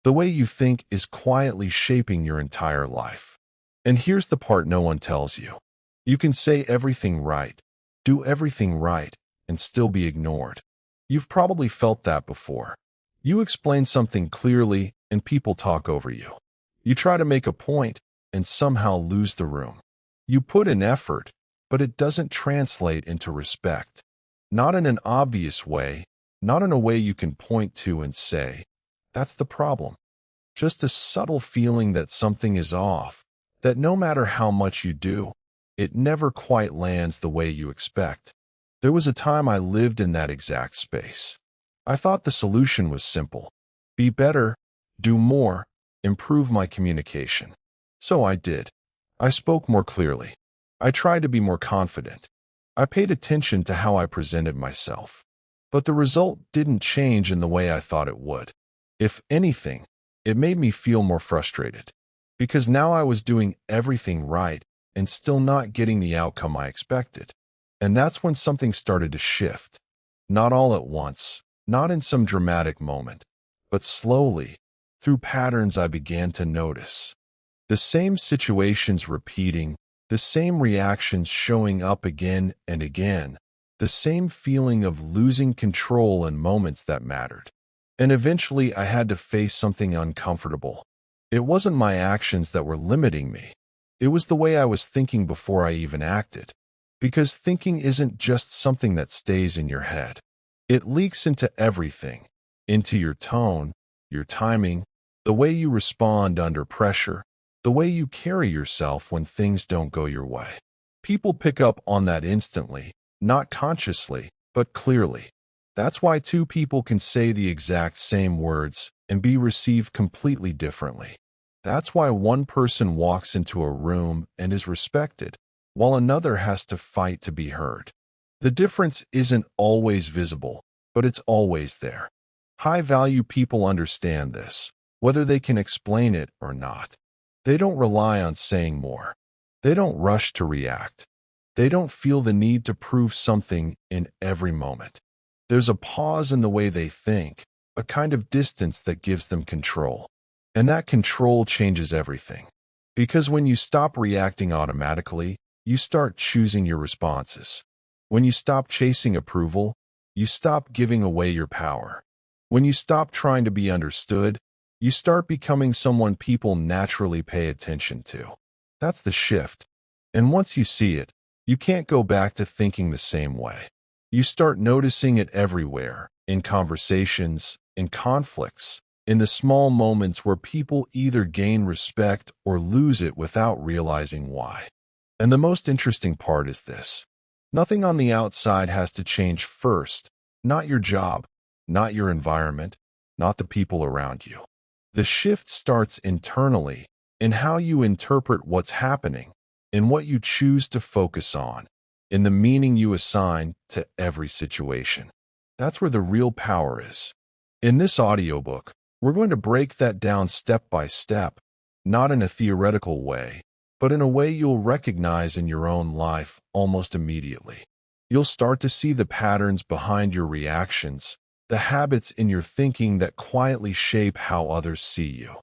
The way you think is quietly shaping your entire life. And here's the part no one tells you. You can say everything right, do everything right, and still be ignored. You've probably felt that before. You explain something clearly, and people talk over you. You try to make a point, and somehow lose the room. You put in effort, but it doesn't translate into respect. Not in an obvious way, not in a way you can point to and say, that's the problem. Just a subtle feeling that something is off, that no matter how much you do, it never quite lands the way you expect. There was a time I lived in that exact space. I thought the solution was simple. Be better, do more, improve my communication. So I did. I spoke more clearly. I tried to be more confident. I paid attention to how I presented myself. But the result didn't change in the way I thought it would. If anything, it made me feel more frustrated. Because now I was doing everything right and still not getting the outcome I expected. And that's when something started to shift. Not all at once, not in some dramatic moment, but slowly, through patterns I began to notice. The same situations repeating, the same reactions showing up again and again, the same feeling of losing control in moments that mattered. And eventually I had to face something uncomfortable. It wasn't my actions that were limiting me. It was the way I was thinking before I even acted. Because thinking isn't just something that stays in your head. It leaks into everything, into your tone, your timing, the way you respond under pressure, the way you carry yourself when things don't go your way. People pick up on that instantly, not consciously, but clearly. That's why two people can say the exact same words and be received completely differently. That's why one person walks into a room and is respected, while another has to fight to be heard. The difference isn't always visible, but it's always there. High-value people understand this, whether they can explain it or not. They don't rely on saying more. They don't rush to react. They don't feel the need to prove something in every moment. There's a pause in the way they think, a kind of distance that gives them control. And that control changes everything. Because when you stop reacting automatically, you start choosing your responses. When you stop chasing approval, you stop giving away your power. When you stop trying to be understood, you start becoming someone people naturally pay attention to. That's the shift. And once you see it, you can't go back to thinking the same way. You start noticing it everywhere, in conversations, in conflicts, in the small moments where people either gain respect or lose it without realizing why. And the most interesting part is this. Nothing on the outside has to change first. Not your job, not your environment, not the people around you. The shift starts internally, in how you interpret what's happening, in what you choose to focus on, in the meaning you assign to every situation. That's where the real power is. In this audiobook, we're going to break that down step by step, not in a theoretical way, but in a way you'll recognize in your own life almost immediately. You'll start to see the patterns behind your reactions, the habits in your thinking that quietly shape how others see you.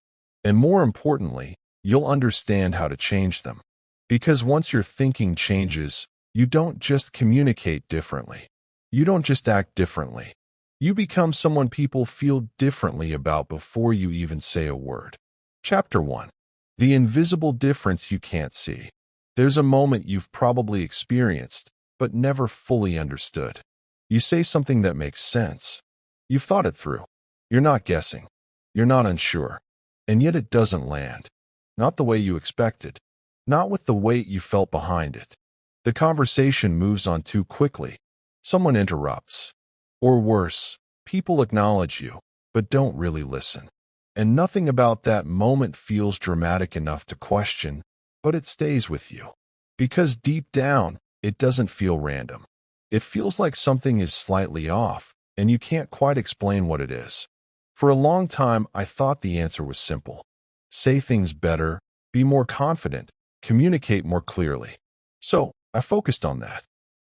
And more importantly, you'll understand how to change them. Because once your thinking changes, you don't just communicate differently. You don't just act differently. You become someone people feel differently about before you even say a word. Chapter 1. The invisible difference you can't see. There's a moment you've probably experienced, but never fully understood. You say something that makes sense. You've thought it through. You're not guessing. You're not unsure. And yet it doesn't land. Not the way you expected. Not with the weight you felt behind it. The conversation moves on too quickly. Someone interrupts. Or worse, people acknowledge you, but don't really listen. And nothing about that moment feels dramatic enough to question, but it stays with you. Because deep down, it doesn't feel random. It feels like something is slightly off, and you can't quite explain what it is. For a long time, I thought the answer was simple. Say things better, be more confident, communicate more clearly. So, I focused on that.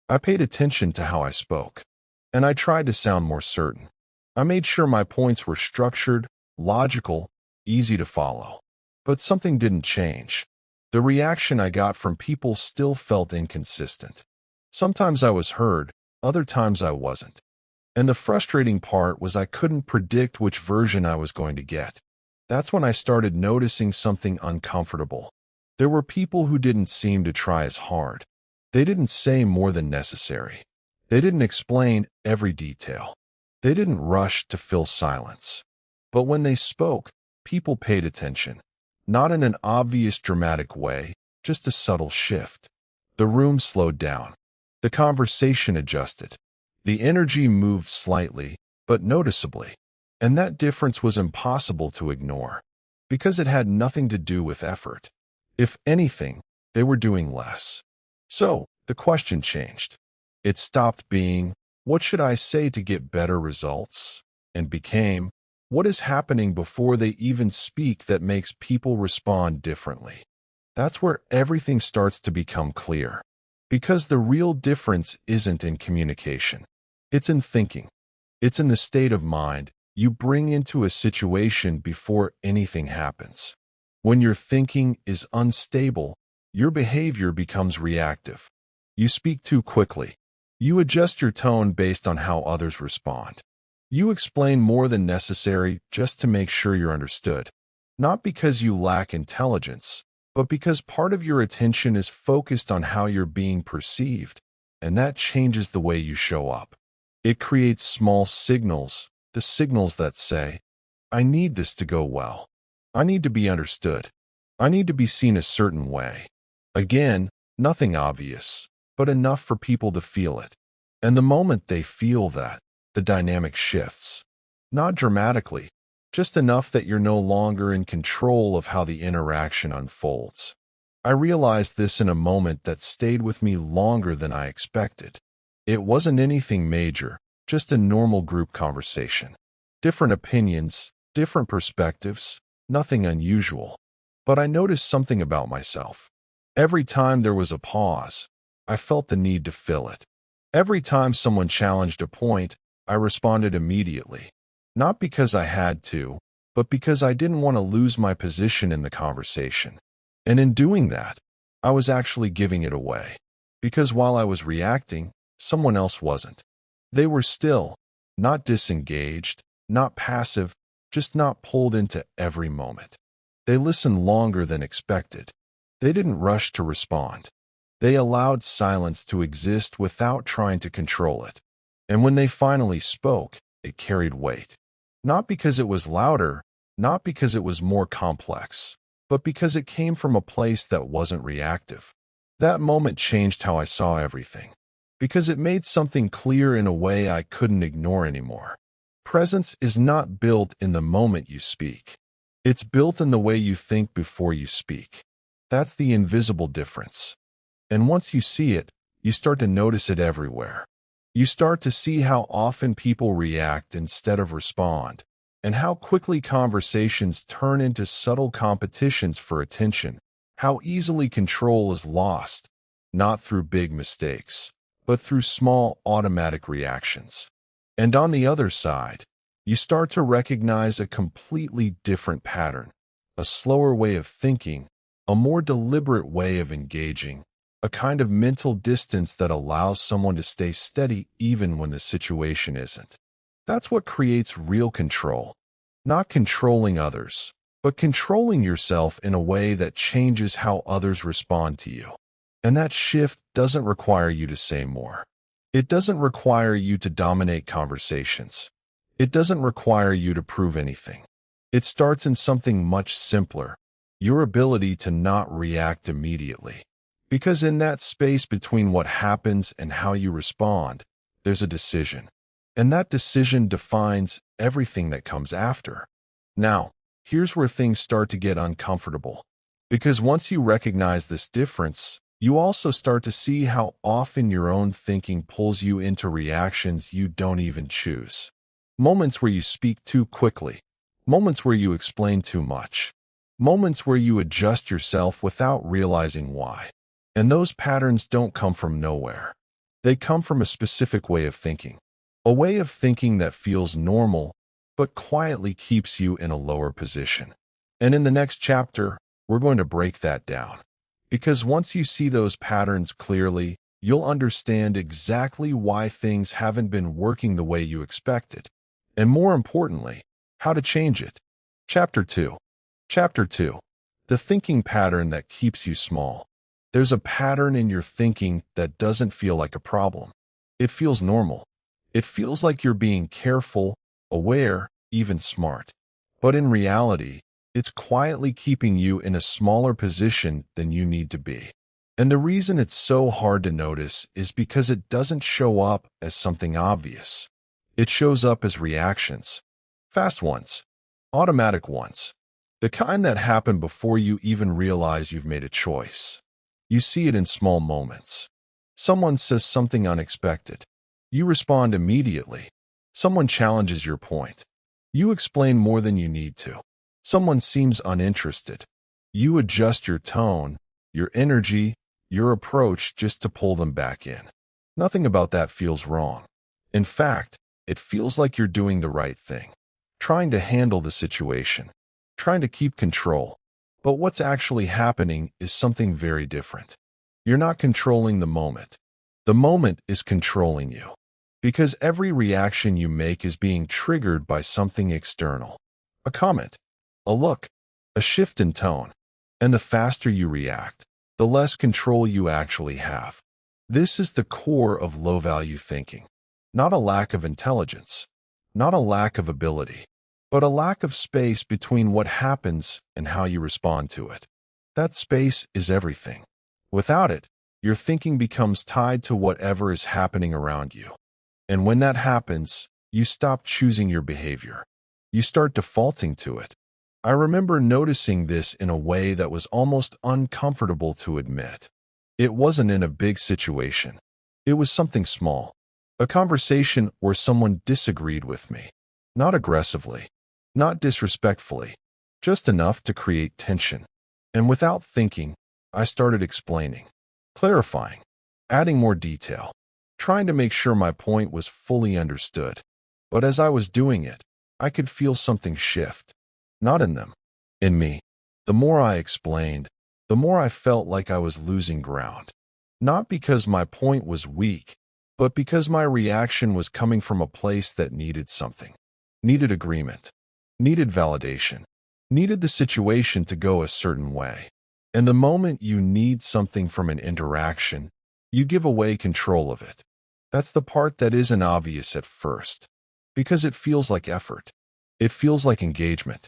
I paid attention to how I spoke. And I tried to sound more certain. I made sure my points were structured, logical, easy to follow. But something didn't change. The reaction I got from people still felt inconsistent. Sometimes I was heard, other times I wasn't. And the frustrating part was I couldn't predict which version I was going to get. That's when I started noticing something uncomfortable. There were people who didn't seem to try as hard. They didn't say more than necessary. They didn't explain every detail. They didn't rush to fill silence. But when they spoke, people paid attention. Not in an obvious dramatic way, just a subtle shift. The room slowed down. The conversation adjusted. The energy moved slightly, but noticeably. And that difference was impossible to ignore, because it had nothing to do with effort. If anything, they were doing less. So, the question changed. It stopped being, what should I say to get better results? And became, what is happening before they even speak that makes people respond differently? That's where everything starts to become clear. Because the real difference isn't in communication. It's in thinking. It's in the state of mind you bring into a situation before anything happens. When your thinking is unstable, your behavior becomes reactive. You speak too quickly. You adjust your tone based on how others respond. You explain more than necessary just to make sure you're understood. Not because you lack intelligence, but because part of your attention is focused on how you're being perceived, and that changes the way you show up. It creates small signals, the signals that say, I need this to go well. I need to be understood. I need to be seen a certain way. Again, nothing obvious, but enough for people to feel it. And the moment they feel that, the dynamic shifts. Not dramatically, just enough that you're no longer in control of how the interaction unfolds. I realized this in a moment that stayed with me longer than I expected. It wasn't anything major, just a normal group conversation. Different opinions, different perspectives, nothing unusual. But I noticed something about myself. Every time there was a pause, I felt the need to fill it. Every time someone challenged a point, I responded immediately. Not because I had to, but because I didn't want to lose my position in the conversation. And in doing that, I was actually giving it away. Because while I was reacting, someone else wasn't. They were still, not disengaged, not passive, just not pulled into every moment. They listened longer than expected. They didn't rush to respond. They allowed silence to exist without trying to control it. And when they finally spoke, it carried weight. Not because it was louder, not because it was more complex, but because it came from a place that wasn't reactive. That moment changed how I saw everything, because it made something clear in a way I couldn't ignore anymore. Presence is not built in the moment you speak. It's built in the way you think before you speak. That's the invisible difference. And once you see it, you start to notice it everywhere. You start to see how often people react instead of respond, and how quickly conversations turn into subtle competitions for attention, how easily control is lost, not through big mistakes, but through small automatic reactions. And on the other side, you start to recognize a completely different pattern, a slower way of thinking, a more deliberate way of engaging, a kind of mental distance that allows someone to stay steady even when the situation isn't. That's what creates real control. Not controlling others, but controlling yourself in a way that changes how others respond to you. And that shift doesn't require you to say more. It doesn't require you to dominate conversations. It doesn't require you to prove anything. It starts in something much simpler, your ability to not react immediately. Because in that space between what happens and how you respond, there's a decision. And that decision defines everything that comes after. Now, here's where things start to get uncomfortable. Because once you recognize this difference, you also start to see how often your own thinking pulls you into reactions you don't even choose. Moments where you speak too quickly. Moments where you explain too much. Moments where you adjust yourself without realizing why. And those patterns don't come from nowhere. They come from a specific way of thinking. A way of thinking that feels normal, but quietly keeps you in a lower position. And in the next chapter, we're going to break that down. Because once you see those patterns clearly, you'll understand exactly why things haven't been working the way you expected. And more importantly, how to change it. Chapter 2. Chapter 2. The thinking pattern that keeps you small. There's a pattern in your thinking that doesn't feel like a problem. It feels normal. It feels like you're being careful, aware, even smart. But in reality, it's quietly keeping you in a smaller position than you need to be. And the reason it's so hard to notice is because it doesn't show up as something obvious. It shows up as reactions. Fast ones. Automatic ones. The kind that happen before you even realize you've made a choice. You see it in small moments. Someone says something unexpected. You respond immediately. Someone challenges your point. You explain more than you need to. Someone seems uninterested. You adjust your tone, your energy, your approach just to pull them back in. Nothing about that feels wrong. In fact, it feels like you're doing the right thing. Trying to handle the situation. Trying to keep control. But what's actually happening is something very different. You're not controlling the moment. The moment is controlling you. Because every reaction you make is being triggered by something external. A comment, a look, a shift in tone. And the faster you react, the less control you actually have. This is the core of low-value thinking. Not a lack of intelligence, not a lack of ability, but a lack of space between what happens and how you respond to it. That space is everything. Without it, your thinking becomes tied to whatever is happening around you. And when that happens, you stop choosing your behavior. You start defaulting to it. I remember noticing this in a way that was almost uncomfortable to admit. It wasn't in a big situation. It was something small. A conversation where someone disagreed with me. Not aggressively. Not disrespectfully. Just enough to create tension. And without thinking, I started explaining, clarifying, adding more detail, trying to make sure my point was fully understood. But as I was doing it, I could feel something shift. Not in them, in me. The more I explained, the more I felt like I was losing ground. Not because my point was weak, but because my reaction was coming from a place that needed something. Needed agreement. Needed validation. Needed the situation to go a certain way. And the moment you need something from an interaction, you give away control of it. That's the part that isn't obvious at first. Because it feels like effort. It feels like engagement.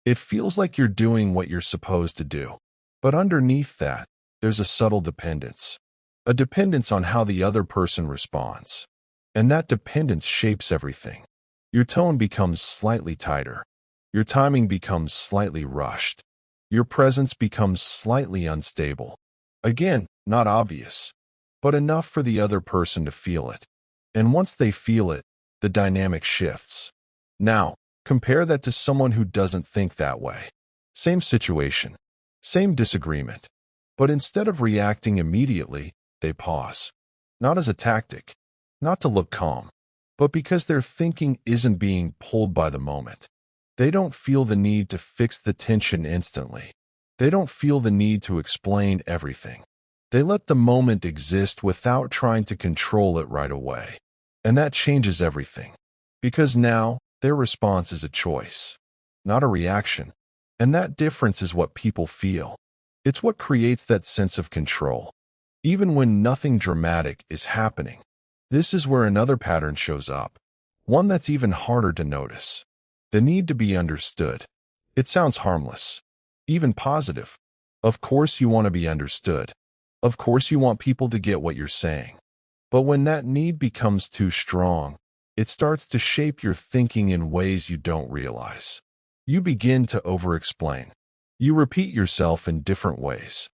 It feels like you're doing what you're supposed to do. But underneath that, there's a subtle dependence. A dependence on how the other person responds. And that dependence shapes everything. Your tone becomes slightly tighter. Your timing becomes slightly rushed. Your presence becomes slightly unstable. Again, not obvious, but enough for the other person to feel it. And once they feel it, the dynamic shifts. Now, compare that to someone who doesn't think that way. Same situation, same disagreement. But instead of reacting immediately, they pause. Not as a tactic, not to look calm, but because their thinking isn't being pulled by the moment. They don't feel the need to fix the tension instantly. They don't feel the need to explain everything. They let the moment exist without trying to control it right away. And that changes everything. Because now, their response is a choice, not a reaction. And that difference is what people feel. It's what creates that sense of control. Even when nothing dramatic is happening. This is where another pattern shows up. One that's even harder to notice. The need to be understood. It sounds harmless. Even positive. Of course you want to be understood. Of course you want people to get what you're saying. But when that need becomes too strong, it starts to shape your thinking in ways you don't realize. You begin to over-explain. You repeat yourself in different ways.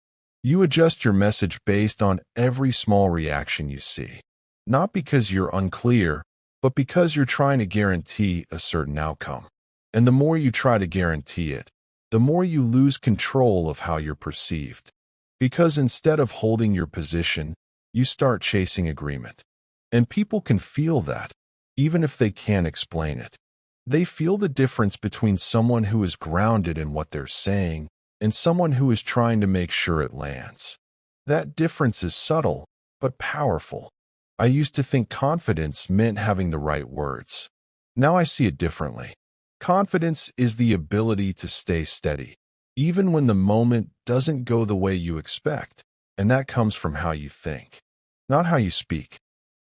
You adjust your message based on every small reaction you see. Not because you're unclear, but because you're trying to guarantee a certain outcome. And the more you try to guarantee it, the more you lose control of how you're perceived. Because instead of holding your position, you start chasing agreement. And people can feel that, even if they can't explain it. They feel the difference between someone who is grounded in what they're saying and someone who is trying to make sure it lands. That difference is subtle, but powerful. I used to think confidence meant having the right words. Now I see it differently. Confidence is the ability to stay steady, even when the moment doesn't go the way you expect, and that comes from how you think, not how you speak.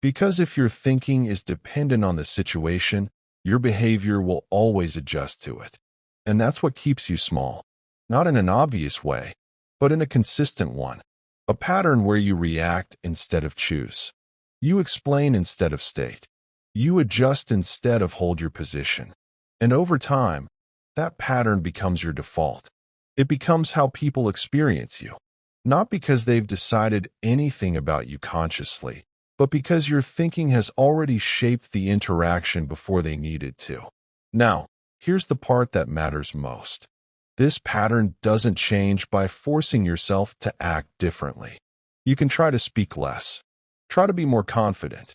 Because if your thinking is dependent on the situation, your behavior will always adjust to it. And that's what keeps you small. Not in an obvious way, but in a consistent one. A pattern where you react instead of choose. You explain instead of state. You adjust instead of hold your position. And over time, that pattern becomes your default. It becomes how people experience you. Not because they've decided anything about you consciously, but because your thinking has already shaped the interaction before they needed to. Now, here's the part that matters most. This pattern doesn't change by forcing yourself to act differently. You can try to speak less. Try to be more confident.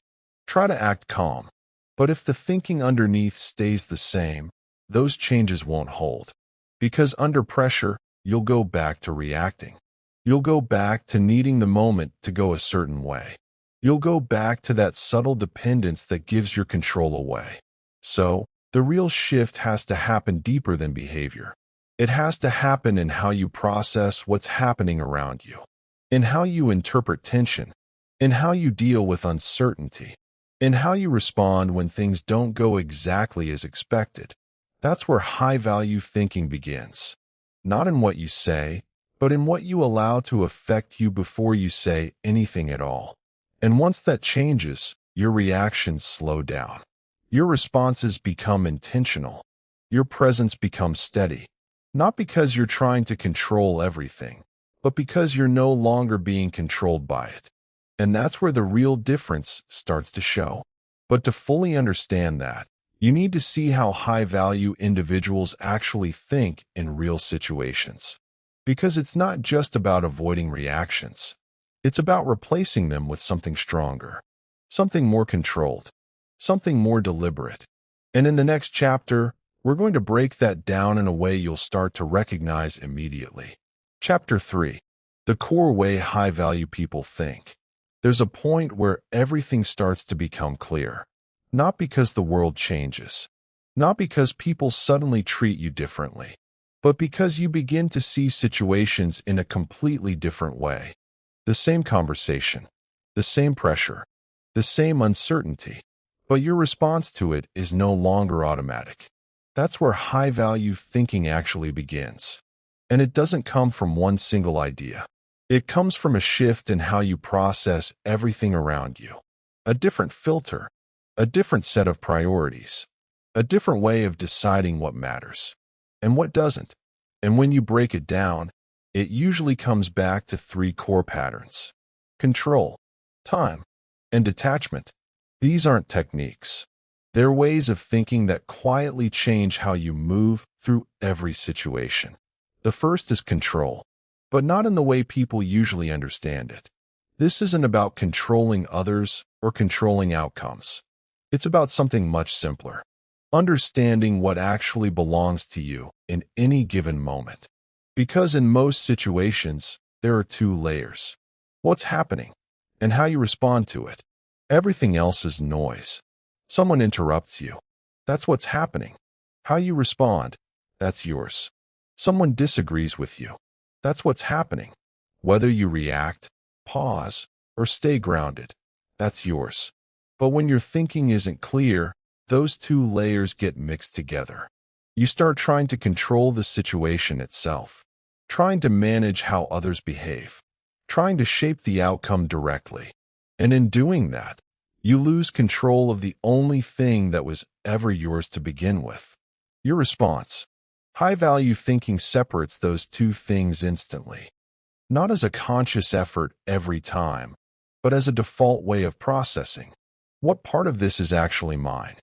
Try to act calm. But if the thinking underneath stays the same, those changes won't hold. Because under pressure, you'll go back to reacting. You'll go back to needing the moment to go a certain way. You'll go back to that subtle dependence that gives your control away. So, the real shift has to happen deeper than behavior. It has to happen in how you process what's happening around you, in how you interpret tension, in how you deal with uncertainty, in how you respond when things don't go exactly as expected. That's where high-value thinking begins. Not in what you say, but in what you allow to affect you before you say anything at all. And once that changes, your reactions slow down. Your responses become intentional. Your presence becomes steady. Not because you're trying to control everything, but because you're no longer being controlled by it. And that's where the real difference starts to show. But to fully understand that, you need to see how high-value individuals actually think in real situations. Because it's not just about avoiding reactions. It's about replacing them with something stronger, something more controlled, something more deliberate. And in the next chapter, we're going to break that down in a way you'll start to recognize immediately. Chapter 3. The core way high-value people think. There's a point where everything starts to become clear. Not because the world changes. Not because people suddenly treat you differently. But because you begin to see situations in a completely different way. The same conversation. The same pressure. The same uncertainty. But your response to it is no longer automatic. That's where high-value thinking actually begins. And it doesn't come from one single idea. It comes from a shift in how you process everything around you. A different filter. A different set of priorities. A different way of deciding what matters and what doesn't. And when you break it down, it usually comes back to 3 core patterns: control, time, and detachment. These aren't techniques. They're ways of thinking that quietly change how you move through every situation. The first is control, but not in the way people usually understand it. This isn't about controlling others or controlling outcomes. It's about something much simpler. Understanding what actually belongs to you in any given moment. Because in most situations, there are 2 layers. What's happening and how you respond to it. Everything else is noise. Someone interrupts you. That's what's happening. How you respond, that's yours. Someone disagrees with you. That's what's happening. Whether you react, pause, or stay grounded, that's yours. But when your thinking isn't clear, those 2 layers get mixed together. You start trying to control the situation itself, trying to manage how others behave, trying to shape the outcome directly. And in doing that, you lose control of the only thing that was ever yours to begin with: your response. High-value thinking separates those 2 things instantly, not as a conscious effort every time, but as a default way of processing. What part of this is actually mine?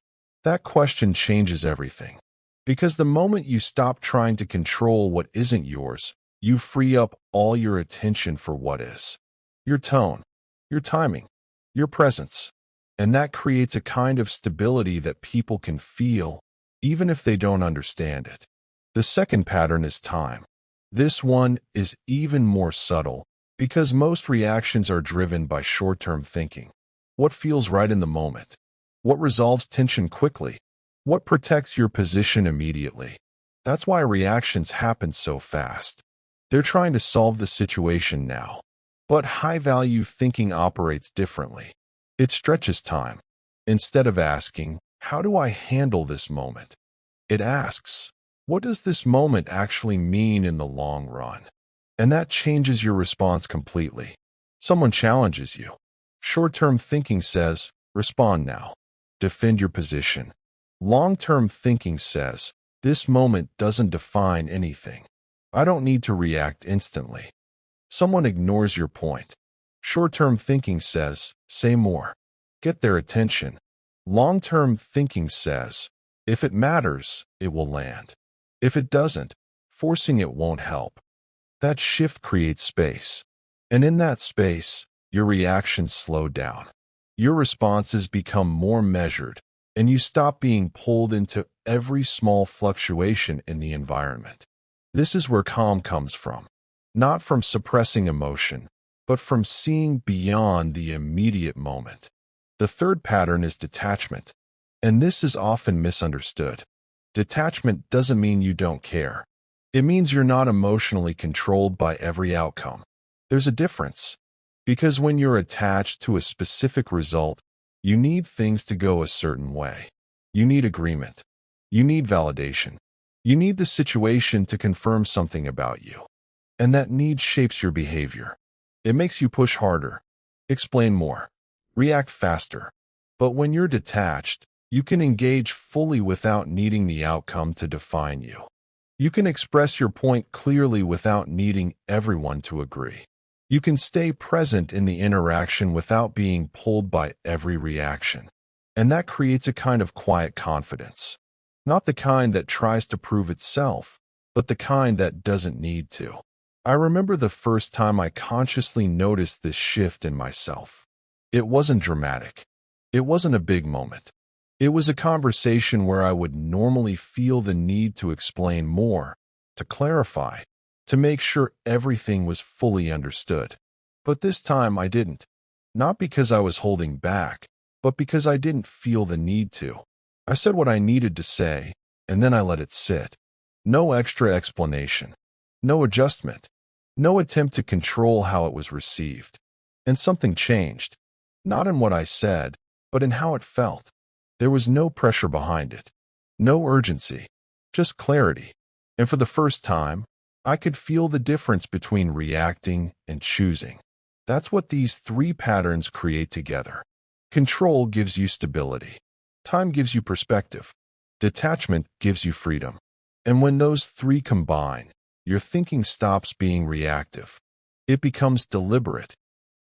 That question changes everything. Because the moment you stop trying to control what isn't yours, you free up all your attention for what is. Your tone, your timing, your presence. And that creates a kind of stability that people can feel even if they don't understand it. The second pattern is time. This one is even more subtle because most reactions are driven by short-term thinking. What feels right in the moment? What resolves tension quickly? What protects your position immediately? That's why reactions happen so fast. They're trying to solve the situation now. But high-value thinking operates differently. It stretches time. Instead of asking, "How do I handle this moment?" it asks, "What does this moment actually mean in the long run?" And that changes your response completely. Someone challenges you. Short-term thinking says, "Respond now. Defend your position." Long-term thinking says, "This moment doesn't define anything. I don't need to react instantly." Someone ignores your point. Short-term thinking says, "Say more. Get their attention." Long-term thinking says, "If it matters, it will land. If it doesn't, forcing it won't help." That shift creates space. And in that space, your reactions slow down. Your responses become more measured, and you stop being pulled into every small fluctuation in the environment. This is where calm comes from. Not from suppressing emotion, but from seeing beyond the immediate moment. The third pattern is detachment, and this is often misunderstood. Detachment doesn't mean you don't care. It means you're not emotionally controlled by every outcome. There's a difference, because when you're attached to a specific result, you need things to go a certain way. You need agreement. You need validation. You need the situation to confirm something about you. And that need shapes your behavior. It makes you push harder, explain more, react faster. But when you're detached, you can engage fully without needing the outcome to define you. You can express your point clearly without needing everyone to agree. You can stay present in the interaction without being pulled by every reaction. And that creates a kind of quiet confidence. Not the kind that tries to prove itself, but the kind that doesn't need to. I remember the first time I consciously noticed this shift in myself. It wasn't dramatic. It wasn't a big moment. It was a conversation where I would normally feel the need to explain more, to clarify, to make sure everything was fully understood. But this time I didn't. Not because I was holding back, but because I didn't feel the need to. I said what I needed to say, and then I let it sit. No extra explanation. No adjustment. No attempt to control how it was received. And something changed. Not in what I said, but in how it felt. There was no pressure behind it. No urgency. Just clarity. And for the first time, I could feel the difference between reacting and choosing. That's what these three patterns create together. Control gives you stability. Time gives you perspective. Detachment gives you freedom. And when those three combine, your thinking stops being reactive. It becomes deliberate.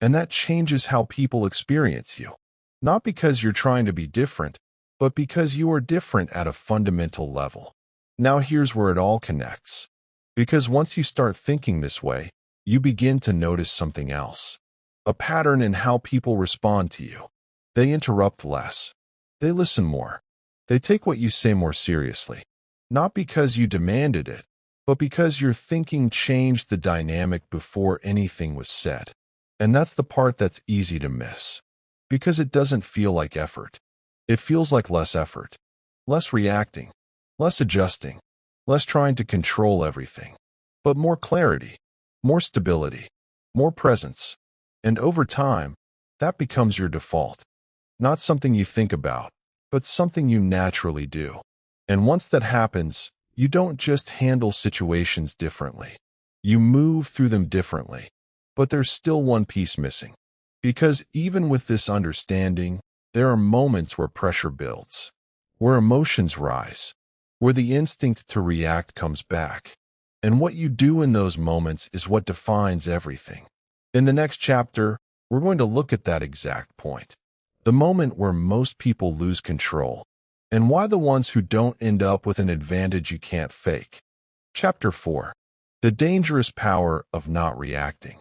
And that changes how people experience you. Not because you're trying to be different, but because you are different at a fundamental level. Now here's where it all connects. Because once you start thinking this way, you begin to notice something else. A pattern in how people respond to you. They interrupt less. They listen more. They take what you say more seriously. Not because you demanded it, but because your thinking changed the dynamic before anything was said. And that's the part that's easy to miss. Because it doesn't feel like effort. It feels like less effort. Less reacting. Less adjusting. Less trying to control everything. But more clarity. More stability. More presence. And over time, that becomes your default. Not something you think about, but something you naturally do. And once that happens, you don't just handle situations differently. You move through them differently. But there's still one piece missing. Because even with this understanding, there are moments where pressure builds, where emotions rise, where the instinct to react comes back. And what you do in those moments is what defines everything. In the next chapter, we're going to look at that exact point. The moment where most people lose control, and why the ones who don't end up with an advantage you can't fake. Chapter 4. The dangerous power of not reacting.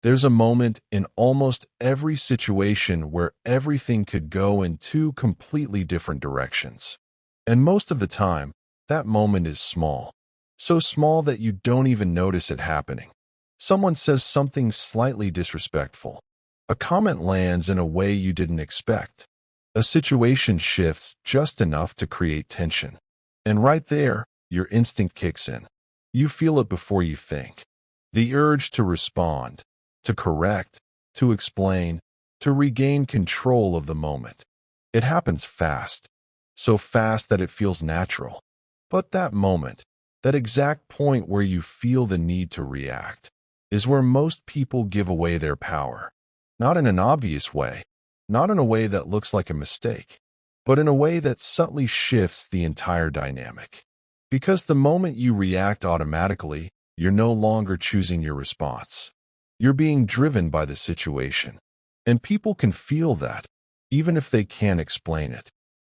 There's a moment in almost every situation where everything could go in two completely different directions. And most of the time, that moment is small. So small that you don't even notice it happening. Someone says something slightly disrespectful. A comment lands in a way you didn't expect. A situation shifts just enough to create tension. And right there, your instinct kicks in. You feel it before you think. The urge to respond, to correct, to explain, to regain control of the moment. It happens fast, so fast that it feels natural. But that moment, that exact point where you feel the need to react, is where most people give away their power. Not in an obvious way, not in a way that looks like a mistake, but in a way that subtly shifts the entire dynamic. Because the moment you react automatically, you're no longer choosing your response. You're being driven by the situation. And people can feel that, even if they can't explain it.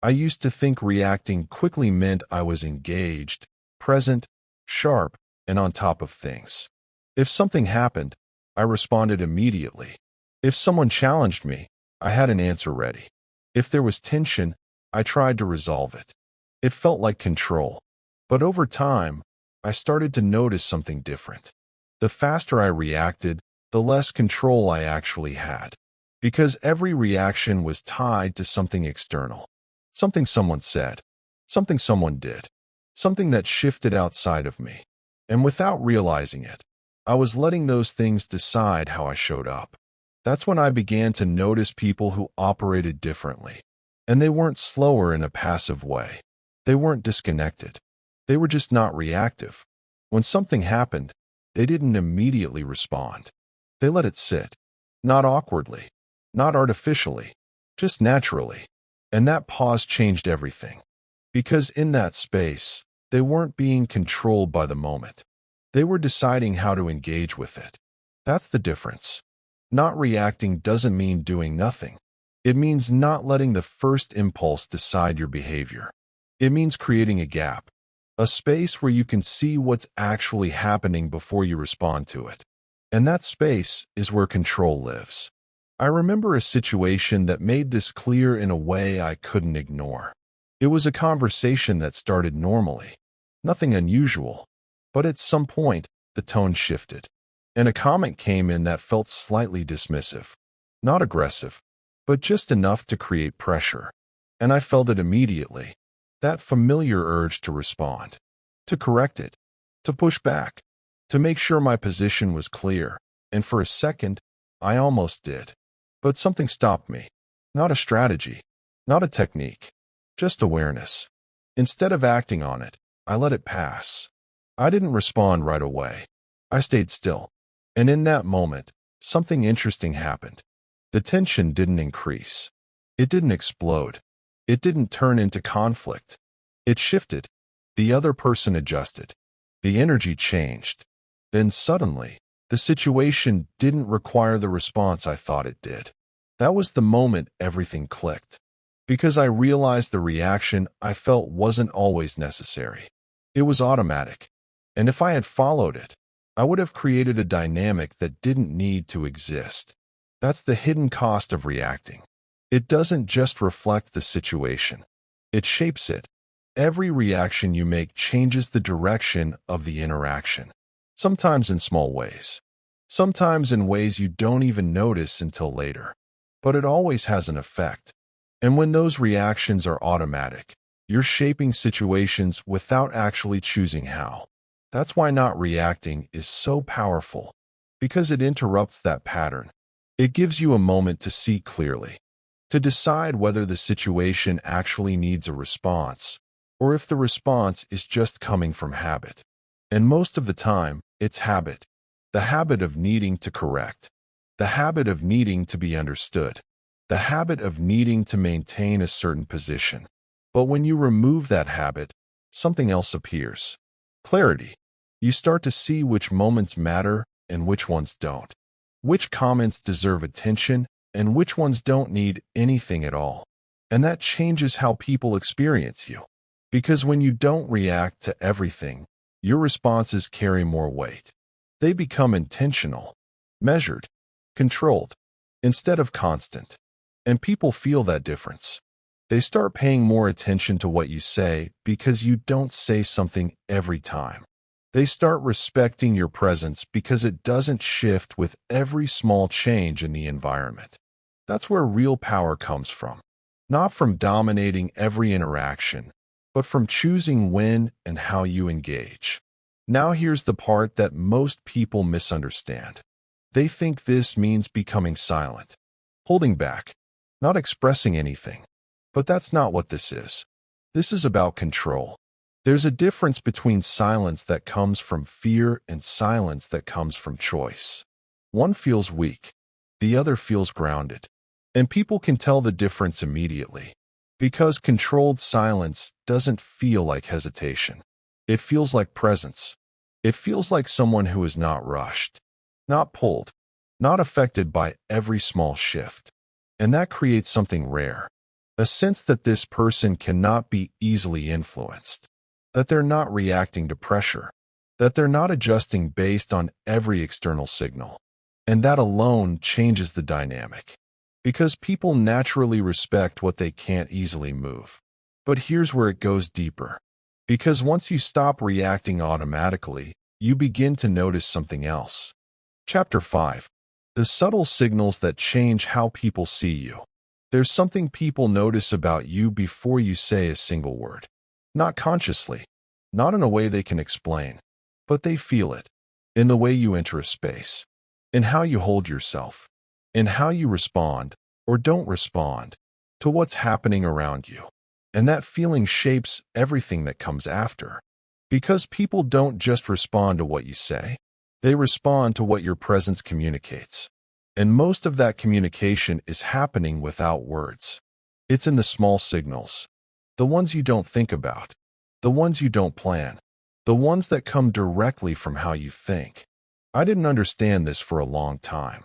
I used to think reacting quickly meant I was engaged, present, sharp, and on top of things. If something happened, I responded immediately. If someone challenged me, I had an answer ready. If there was tension, I tried to resolve it. It felt like control. But over time, I started to notice something different. The faster I reacted, the less control I actually had. Because every reaction was tied to something external. Something someone said. Something someone did. Something that shifted outside of me. And without realizing it, I was letting those things decide how I showed up. That's when I began to notice people who operated differently. And they weren't slower in a passive way. They weren't disconnected. They were just not reactive. When something happened, they didn't immediately respond. They let it sit. Not awkwardly. Not artificially. Just naturally. And that pause changed everything. Because in that space, they weren't being controlled by the moment. They were deciding how to engage with it. That's the difference. Not reacting doesn't mean doing nothing. It means not letting the first impulse decide your behavior. It means creating a gap. A space where you can see what's actually happening before you respond to it. And that space is where control lives. I remember a situation that made this clear in a way I couldn't ignore. It was a conversation that started normally. Nothing unusual. But at some point, the tone shifted. And a comment came in that felt slightly dismissive. Not aggressive, but just enough to create pressure. And I felt it immediately. That familiar urge to respond. To correct it. To push back. To make sure my position was clear. And for a second, I almost did. But something stopped me. Not a strategy. Not a technique. Just awareness. Instead of acting on it, I let it pass. I didn't respond right away. I stayed still. And in that moment, something interesting happened. The tension didn't increase. It didn't explode. It didn't turn into conflict. It shifted. The other person adjusted. The energy changed. Then suddenly, the situation didn't require the response I thought it did. That was the moment everything clicked. Because I realized the reaction I felt wasn't always necessary. It was automatic. And if I had followed it, I would have created a dynamic that didn't need to exist. That's the hidden cost of reacting. It doesn't just reflect the situation. It shapes it. Every reaction you make changes the direction of the interaction. Sometimes in small ways. Sometimes in ways you don't even notice until later. But it always has an effect. And when those reactions are automatic, you're shaping situations without actually choosing how. That's why not reacting is so powerful. Because it interrupts that pattern. It gives you a moment to see clearly. To decide whether the situation actually needs a response, or if the response is just coming from habit. And most of the time, it's habit. The habit of needing to correct. The habit of needing to be understood. The habit of needing to maintain a certain position. But when you remove that habit, something else appears. Clarity. You start to see which moments matter and which ones don't. Which comments deserve attention and which ones don't need anything at all. And that changes how people experience you. Because when you don't react to everything, your responses carry more weight. They become intentional, measured, controlled, instead of constant. And people feel that difference. They start paying more attention to what you say because you don't say something every time. They start respecting your presence because it doesn't shift with every small change in the environment. That's where real power comes from. Not from dominating every interaction, but from choosing when and how you engage. Now here's the part that most people misunderstand. They think this means becoming silent, holding back, not expressing anything. But that's not what this is. This is about control. There's a difference between silence that comes from fear and silence that comes from choice. One feels weak, the other feels grounded. And people can tell the difference immediately. Because controlled silence doesn't feel like hesitation. It feels like presence. It feels like someone who is not rushed, not pulled, not affected by every small shift. And that creates something rare. A sense that this person cannot be easily influenced, that they're not reacting to pressure, that they're not adjusting based on every external signal. And that alone changes the dynamic, because people naturally respect what they can't easily move. But here's where it goes deeper. Because once you stop reacting automatically, you begin to notice something else. Chapter 5. The subtle signals that change how people see you. There's something people notice about you before you say a single word. Not consciously, not in a way they can explain, but they feel it. In the way you enter a space, in how you hold yourself, in how you respond or don't respond to what's happening around you. And that feeling shapes everything that comes after. Because people don't just respond to what you say, they respond to what your presence communicates. And most of that communication is happening without words. It's in the small signals, the ones you don't think about, the ones you don't plan, the ones that come directly from how you think. I didn't understand this for a long time.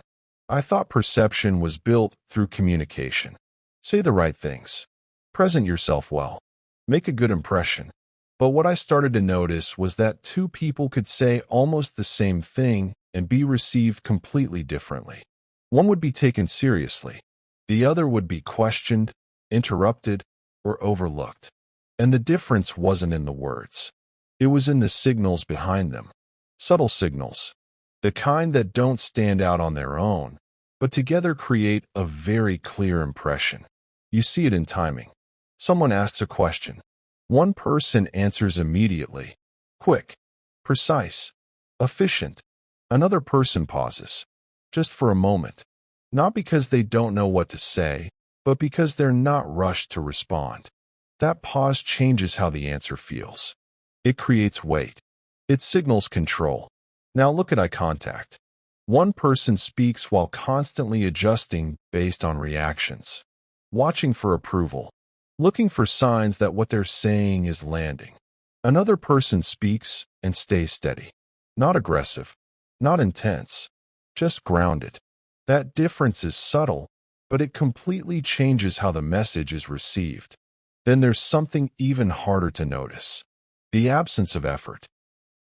I thought perception was built through communication. Say the right things. Present yourself well. Make a good impression. But what I started to notice was that two people could say almost the same thing and be received completely differently. One would be taken seriously. The other would be questioned, interrupted, or overlooked. And the difference wasn't in the words. It was in the signals behind them. Subtle signals. The kind that don't stand out on their own, but together create a very clear impression. You see it in timing. Someone asks a question. One person answers immediately. Quick, precise, efficient. Another person pauses. Just for a moment. Not because they don't know what to say, but because they're not rushed to respond. That pause changes how the answer feels. It creates weight. It signals control. Now look at eye contact. One person speaks while constantly adjusting based on reactions. Watching for approval. Looking for signs that what they're saying is landing. Another person speaks and stays steady. Not aggressive. Not intense. Just grounded. That difference is subtle, but it completely changes how the message is received. Then there's something even harder to notice. The absence of effort.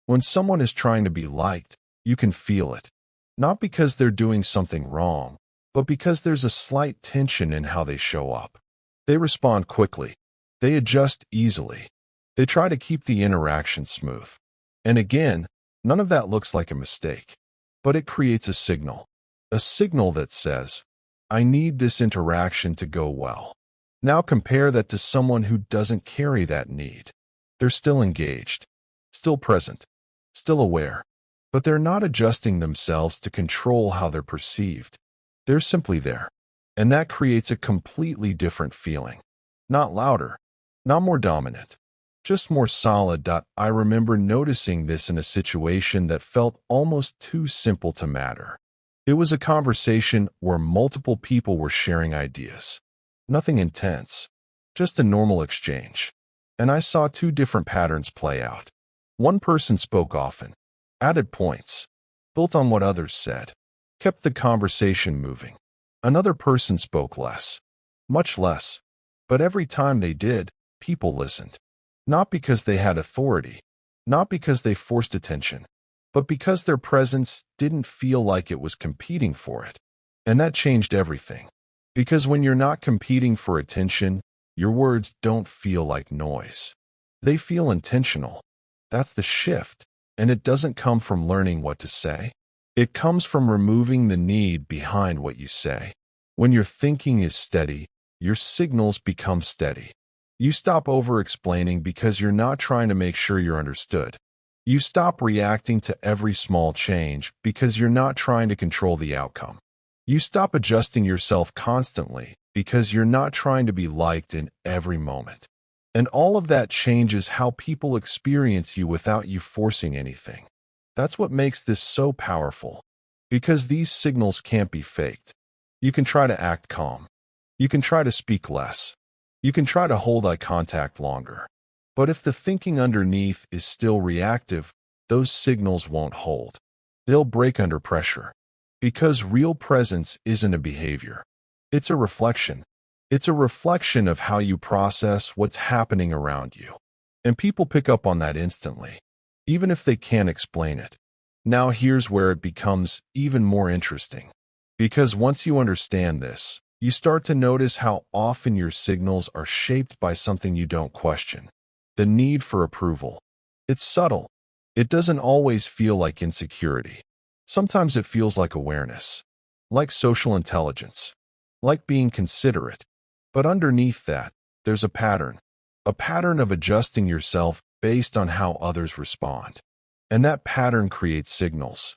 When someone is trying to be liked, you can feel it. Not because they're doing something wrong, but because there's a slight tension in how they show up. They respond quickly. They adjust easily. They try to keep the interaction smooth. And again, none of that looks like a mistake. But it creates a signal that says, I need this interaction to go well. Now compare that to someone who doesn't carry that need. They're still engaged, still present, still aware, but they're not adjusting themselves to control how they're perceived. They're simply there. And that creates a completely different feeling. Not louder, not more dominant, just more solid. I remember noticing this in a situation that felt almost too simple to matter. It was a conversation where multiple people were sharing ideas. Nothing intense, just a normal exchange. And I saw two different patterns play out. One person spoke often, added points, built on what others said, kept the conversation moving. Another person spoke less, much less, but every time they did, people listened. Not because they had authority, not because they forced attention, but because their presence didn't feel like it was competing for it. And that changed everything. Because when you're not competing for attention, Your words don't feel like noise. They feel intentional. That's the shift, and it doesn't come from learning what to say. It comes from removing the need behind what you say. When your thinking is steady, your signals become steady. You stop over-explaining because you're not trying to make sure you're understood. You stop reacting to every small change because you're not trying to control the outcome. You stop adjusting yourself constantly because you're not trying to be liked in every moment. And all of that changes how people experience you without you forcing anything. That's what makes this so powerful, because these signals can't be faked. You can try to act calm. You can try to speak less. You can try to hold eye contact longer. But if the thinking underneath is still reactive, those signals won't hold. They'll break under pressure. Because real presence isn't a behavior. It's a reflection. It's a reflection of how you process what's happening around you. And people pick up on that instantly, even if they can't explain it. Now here's where it becomes even more interesting. Because once you understand this, you start to notice how often your signals are shaped by something you don't question. The need for approval. It's subtle. It doesn't always feel like insecurity. Sometimes it feels like awareness, like social intelligence, like being considerate. But underneath that, there's a pattern of adjusting yourself based on how others respond. And that pattern creates signals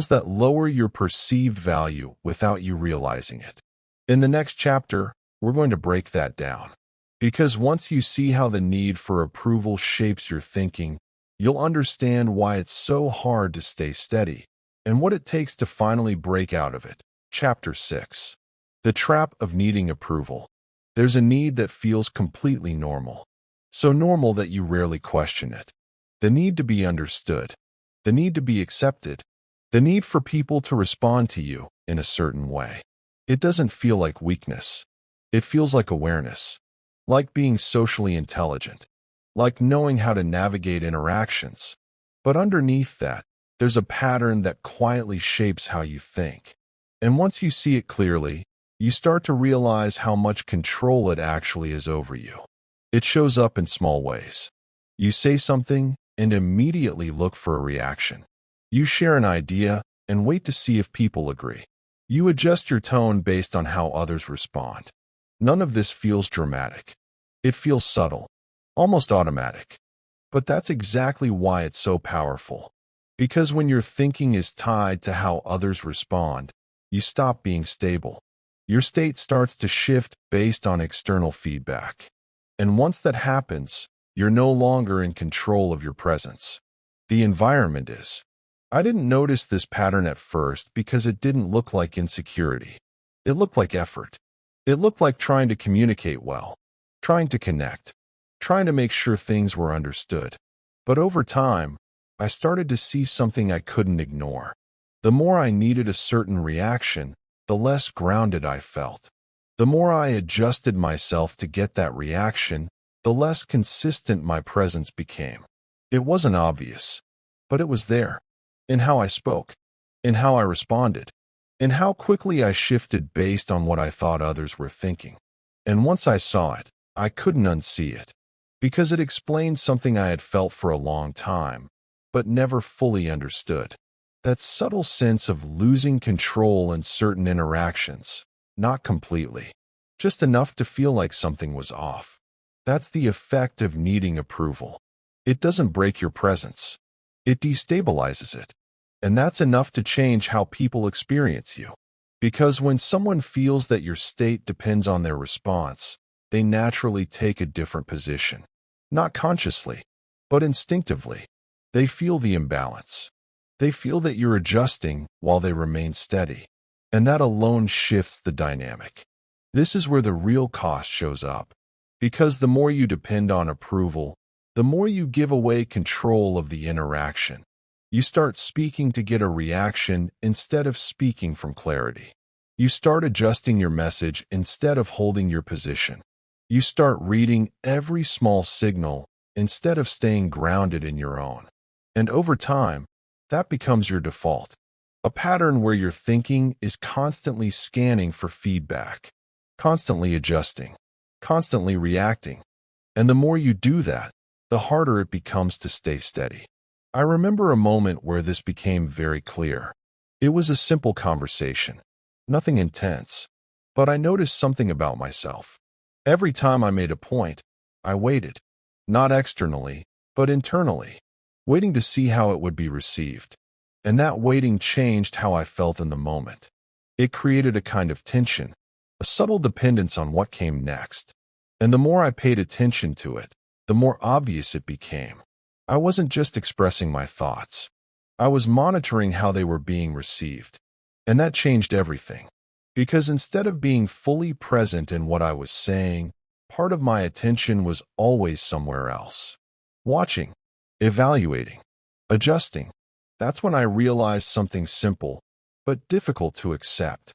that lower your perceived value without you realizing it. In the next chapter, we're going to break that down. Because once you see how the need for approval shapes your thinking, you'll understand why it's so hard to stay steady and what it takes to finally break out of it. Chapter 6. The Trap of Needing Approval. There's a need that feels completely normal. So normal that you rarely question it. The need to be understood. The need to be accepted. The need for people to respond to you in a certain way. It doesn't feel like weakness. It feels like awareness. Like being socially intelligent. Like knowing how to navigate interactions. But underneath that, there's a pattern that quietly shapes how you think. And once you see it clearly, you start to realize how much control it actually is over you. It shows up in small ways. You say something and immediately look for a reaction. You share an idea and wait to see if people agree. You adjust your tone based on how others respond. None of this feels dramatic. It feels subtle, almost automatic. But that's exactly why it's so powerful. Because when your thinking is tied to how others respond, you stop being stable. Your state starts to shift based on external feedback. And once that happens, you're no longer in control of your presence. The environment is. I didn't notice this pattern at first because it didn't look like insecurity. It looked like effort. It looked like trying to communicate well, trying to connect, trying to make sure things were understood. But over time, I started to see something I couldn't ignore. The more I needed a certain reaction, the less grounded I felt. The more I adjusted myself to get that reaction, the less consistent my presence became. It wasn't obvious, but it was there. In how I spoke, in how I responded, in how quickly I shifted based on what I thought others were thinking. And once I saw it, I couldn't unsee it, because it explained something I had felt for a long time, but never fully understood. That subtle sense of losing control in certain interactions, not completely, just enough to feel like something was off. That's the effect of needing approval. It doesn't break your presence. It destabilizes it. And that's enough to change how people experience you. Because when someone feels that your state depends on their response, they naturally take a different position. Not consciously, but instinctively. They feel the imbalance. They feel that you're adjusting while they remain steady. And that alone shifts the dynamic. This is where the real cost shows up. Because the more you depend on approval, the more you give away control of the interaction. You start speaking to get a reaction instead of speaking from clarity. You start adjusting your message instead of holding your position. You start reading every small signal instead of staying grounded in your own. And over time, that becomes your default. A pattern where your thinking is constantly scanning for feedback, constantly adjusting, constantly reacting. And the more you do that, the harder it becomes to stay steady. I remember a moment where this became very clear. It was a simple conversation, nothing intense, but I noticed something about myself. Every time I made a point, I waited, not externally, but internally, waiting to see how it would be received. And that waiting changed how I felt in the moment. It created a kind of tension, a subtle dependence on what came next. And the more I paid attention to it, the more obvious it became. I wasn't just expressing my thoughts. I was monitoring how they were being received. And that changed everything. Because instead of being fully present in what I was saying, part of my attention was always somewhere else. Watching, evaluating, adjusting. That's when I realized something simple, but difficult to accept.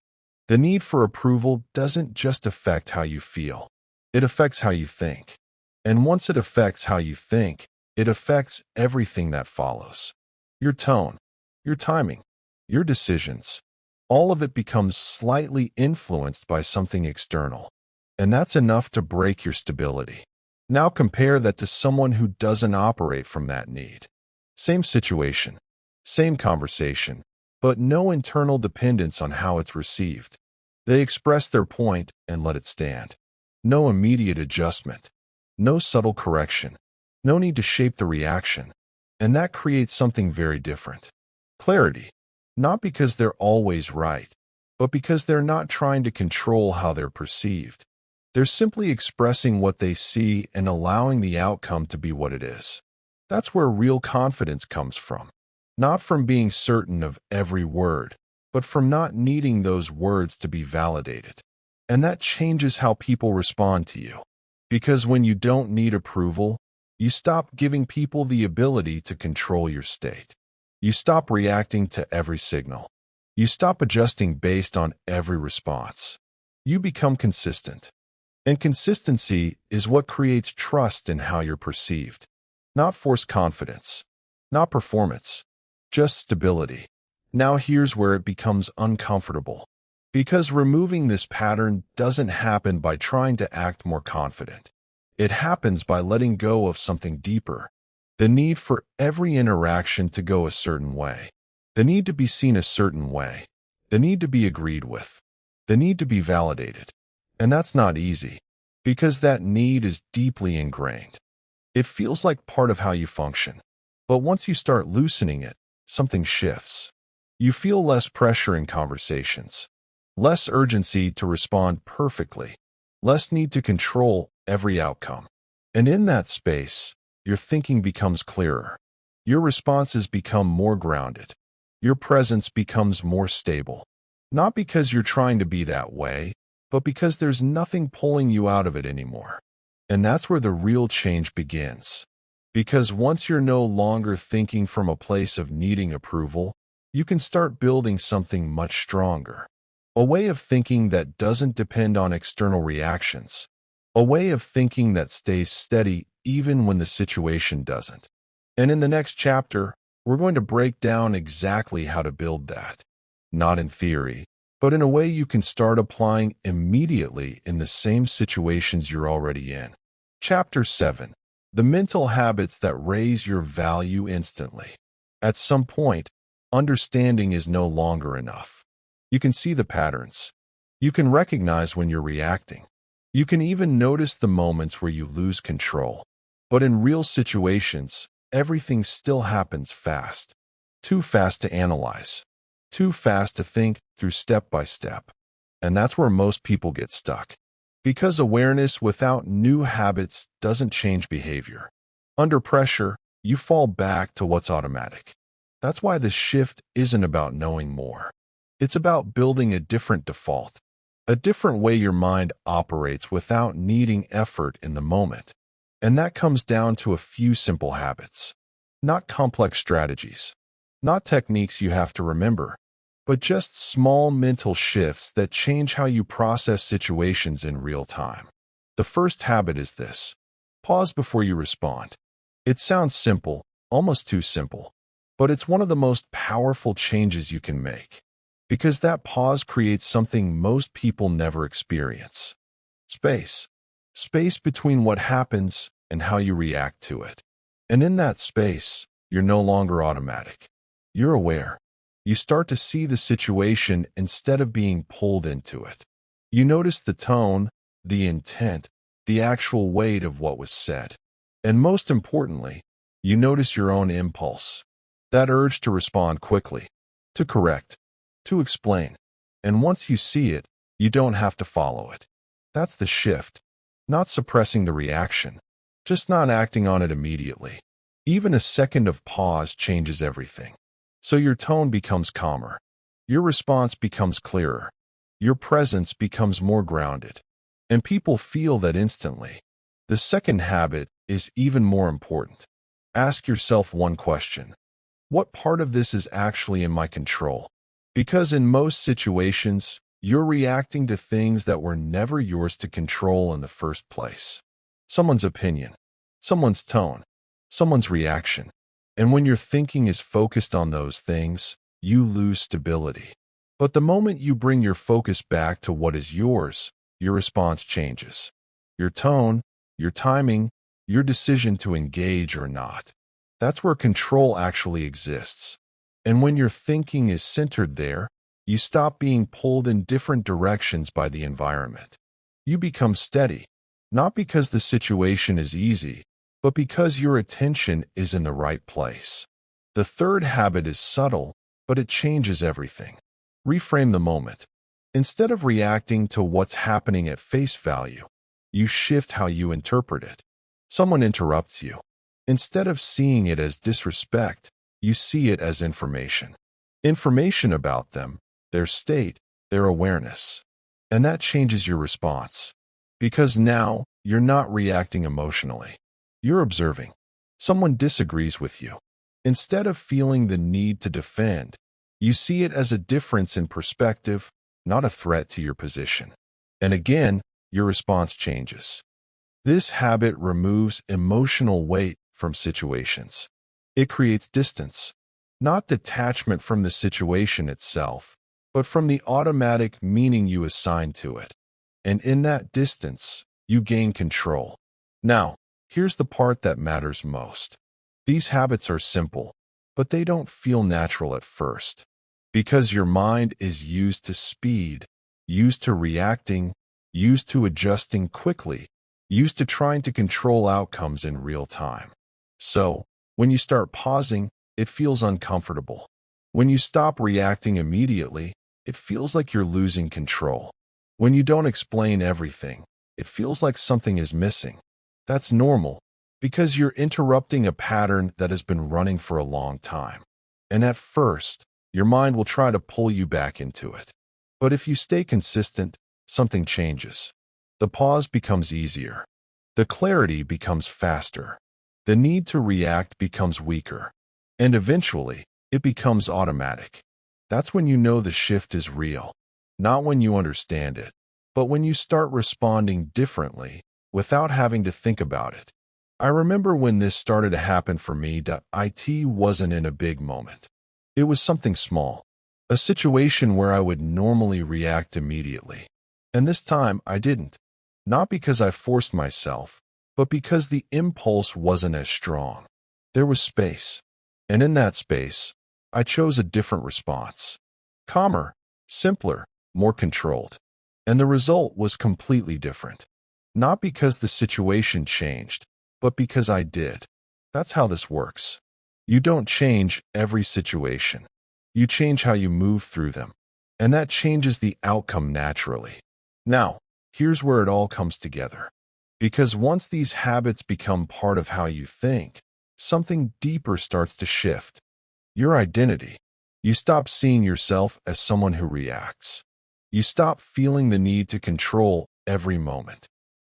The need for approval doesn't just affect how you feel. It affects how you think. And once it affects how you think, it affects everything that follows. Your tone, your timing, your decisions. All of it becomes slightly influenced by something external. And that's enough to break your stability. Now compare that to someone who doesn't operate from that need. Same situation, same conversation, but no internal dependence on how it's received. They express their point and let it stand. No immediate adjustment, no subtle correction, no need to shape the reaction. And that creates something very different. Clarity, not because they're always right, but because they're not trying to control how they're perceived. They're simply expressing what they see and allowing the outcome to be what it is. That's where real confidence comes from. Not from being certain of every word, but from not needing those words to be validated. And that changes how people respond to you. Because when you don't need approval, you stop giving people the ability to control your state. You stop reacting to every signal. You stop adjusting based on every response. You become consistent. And consistency is what creates trust in how you're perceived. Not forced confidence. Not performance. Just stability. Now here's where it becomes uncomfortable. Because removing this pattern doesn't happen by trying to act more confident. It happens by letting go of something deeper. The need for every interaction to go a certain way. The need to be seen a certain way. The need to be agreed with. The need to be validated. And that's not easy. Because that need is deeply ingrained. It feels like part of how you function. But once you start loosening it, something shifts. You feel less pressure in conversations. Less urgency to respond perfectly. Less need to control every outcome. And in that space, your thinking becomes clearer. Your responses become more grounded. Your presence becomes more stable. Not because you're trying to be that way, but because there's nothing pulling you out of it anymore. And that's where the real change begins. Because once you're no longer thinking from a place of needing approval, you can start building something much stronger. A way of thinking that doesn't depend on external reactions. A way of thinking that stays steady even when the situation doesn't. And in the next chapter, we're going to break down exactly how to build that. Not in theory, but in a way you can start applying immediately in the same situations you're already in. Chapter 7. The mental habits that raise your value instantly. At some point, understanding is no longer enough. You can see the patterns. You can recognize when you're reacting. You can even notice the moments where you lose control. But in real situations, everything still happens fast. Too fast to analyze. Too fast to think through step by step. And that's where most people get stuck. Because awareness without new habits doesn't change behavior. Under pressure, you fall back to what's automatic. That's why the shift isn't about knowing more. It's about building a different default. A different way your mind operates without needing effort in the moment. And that comes down to a few simple habits. Not complex strategies. Not techniques you have to remember. But just small mental shifts that change how you process situations in real time. The first habit is this. Pause before you respond. It sounds simple, almost too simple. But it's one of the most powerful changes you can make. Because that pause creates something most people never experience. Space. space between what happens and how you react to it. And in that space, you're no longer automatic. You're aware. You start to see the situation instead of being pulled into it. You notice the tone, the intent, the actual weight of what was said. And most importantly, you notice your own impulse, that urge to respond quickly, to correct, to explain. And once you see it, you don't have to follow it. That's the shift. Not suppressing the reaction, just not acting on it immediately. Even a second of pause changes everything. So your tone becomes calmer. Your response becomes clearer. Your presence becomes more grounded. And people feel that instantly. The second habit is even more important. Ask yourself one question. What part of this is actually in my control? Because in most situations, you're reacting to things that were never yours to control in the first place. Someone's opinion, someone's tone, someone's reaction. And when your thinking is focused on those things, you lose stability. But the moment you bring your focus back to what is yours, your response changes. Your tone, your timing, your decision to engage or not. That's where control actually exists. And when your thinking is centered there, you stop being pulled in different directions by the environment. You become steady, not because the situation is easy, but because your attention is in the right place. The third habit is subtle, but it changes everything. Reframe the moment. Instead of reacting to what's happening at face value, you shift how you interpret it. Someone interrupts you. Instead of seeing it as disrespect, you see it as information. Information about them, their state, their awareness. And that changes your response. Because now, you're not reacting emotionally. You're observing. Someone disagrees with you. Instead of feeling the need to defend, you see it as a difference in perspective, not a threat to your position. And again, your response changes. This habit removes emotional weight from situations. It creates distance, not detachment from the situation itself, but from the automatic meaning you assign to it. And in that distance, you gain control. Now, here's the part that matters most. These habits are simple, but they don't feel natural at first. Because your mind is used to speed, used to reacting, used to adjusting quickly, used to trying to control outcomes in real time. So, when you start pausing, it feels uncomfortable. When you stop reacting immediately, it feels like you're losing control. When you don't explain everything, it feels like something is missing. That's normal, because you're interrupting a pattern that has been running for a long time. And at first, your mind will try to pull you back into it. But if you stay consistent, something changes. The pause becomes easier. The clarity becomes faster. The need to react becomes weaker. And eventually, it becomes automatic. That's when you know the shift is real. Not when you understand it, but when you start responding differently without having to think about it. I remember when this started to happen for me. It wasn't in a big moment. It was something small, a situation where I would normally react immediately. And this time I didn't. Not because I forced myself, but because the impulse wasn't as strong. There was space. And in that space, I chose a different response. Calmer, simpler, more controlled. And the result was completely different. Not because the situation changed, but because I did. That's how this works. You don't change every situation. You change how you move through them. And that changes the outcome naturally. Now, here's where it all comes together. Because once these habits become part of how you think, something deeper starts to shift. Your identity. You stop seeing yourself as someone who reacts. You stop feeling the need to control every moment.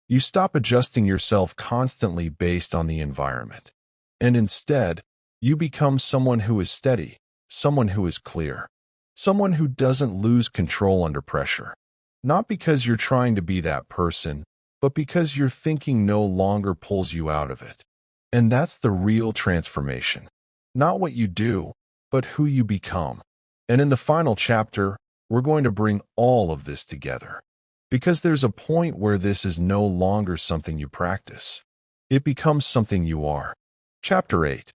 You stop adjusting yourself constantly based on the environment. And instead, you become someone who is steady, someone who is clear, someone who doesn't lose control under pressure. Not because you're trying to be that person, but because your thinking no longer pulls you out of it. And that's the real transformation. Not what you do, but who you become. And in the final chapter, we're going to bring all of this together. Because there's a point where this is no longer something you practice. It becomes something you are. Chapter 8.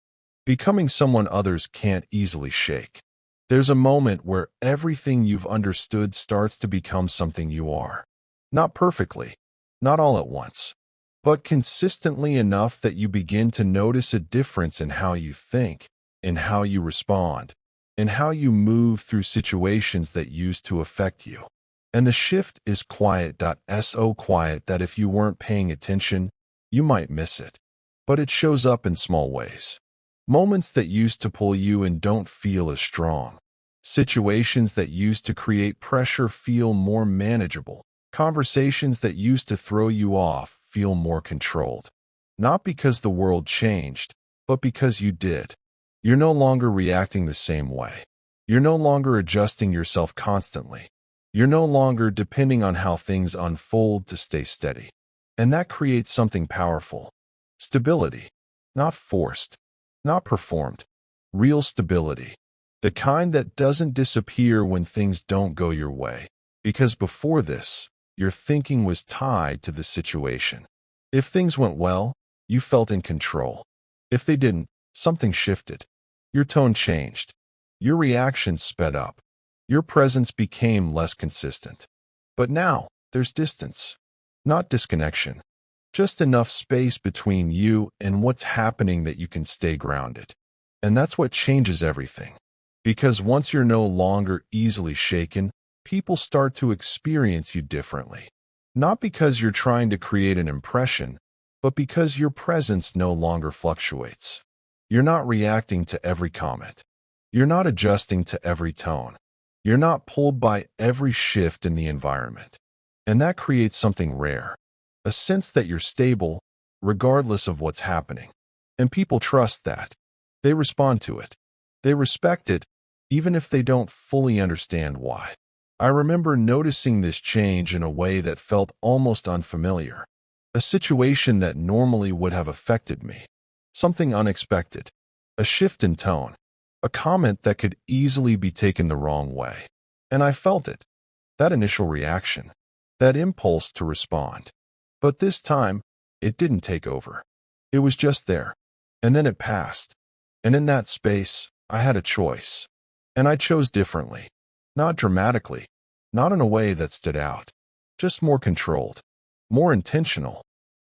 Becoming someone others can't easily shake. There's a moment where everything you've understood starts to become something you are. Not perfectly, not all at once, but consistently enough that you begin to notice a difference in how you think, in how you respond, in how you move through situations that used to affect you. And the shift is quiet, so quiet that if you weren't paying attention, you might miss it. But it shows up in small ways. Moments that used to pull you in don't feel as strong. Situations that used to create pressure feel more manageable. Conversations that used to throw you off feel more controlled. Not because the world changed, but because you did. You're no longer reacting the same way. You're no longer adjusting yourself constantly. You're no longer depending on how things unfold to stay steady. And that creates something powerful. Stability. Not forced. Not performed. Real stability. The kind that doesn't disappear when things don't go your way. Because before this, your thinking was tied to the situation. If things went well, you felt in control. If they didn't, something shifted. Your tone changed. Your reactions sped up. Your presence became less consistent. But now, there's distance. Not disconnection. Just enough space between you and what's happening that you can stay grounded. And that's what changes everything. Because once you're no longer easily shaken, people start to experience you differently. Not because you're trying to create an impression, but because your presence no longer fluctuates. You're not reacting to every comment. You're not adjusting to every tone. You're not pulled by every shift in the environment. And that creates something rare. A sense that you're stable, regardless of what's happening. And people trust that. They respond to it. They respect it, even if they don't fully understand why. I remember noticing this change in a way that felt almost unfamiliar. A situation that normally would have affected me. Something unexpected. A shift in tone. A comment that could easily be taken the wrong way. And I felt it. That initial reaction. That impulse to respond. But this time, it didn't take over. It was just there. And then it passed. And in that space, I had a choice. And I chose differently. Not dramatically. Not in a way that stood out. Just more controlled. More intentional.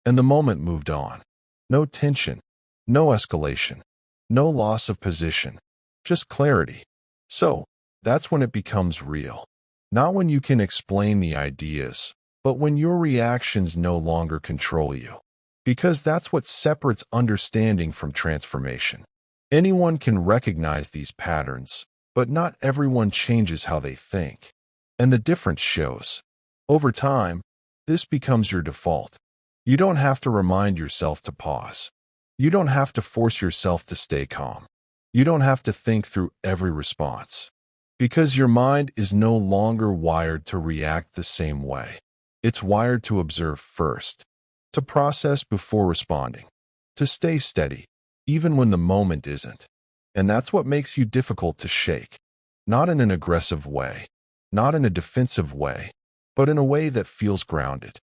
And the moment moved on. No tension. No escalation. No loss of position. Just clarity. So, that's when it becomes real. Not when you can explain the ideas, but when your reactions no longer control you. Because that's what separates understanding from transformation. Anyone can recognize these patterns, but not everyone changes how they think. And the difference shows. Over time, this becomes your default. You don't have to remind yourself to pause. You don't have to force yourself to stay calm. You don't have to think through every response. Because your mind is no longer wired to react the same way. It's wired to observe first. To process before responding. To stay steady, even when the moment isn't. And that's what makes you difficult to shake. Not in an aggressive way. Not in a defensive way. But in a way that feels grounded.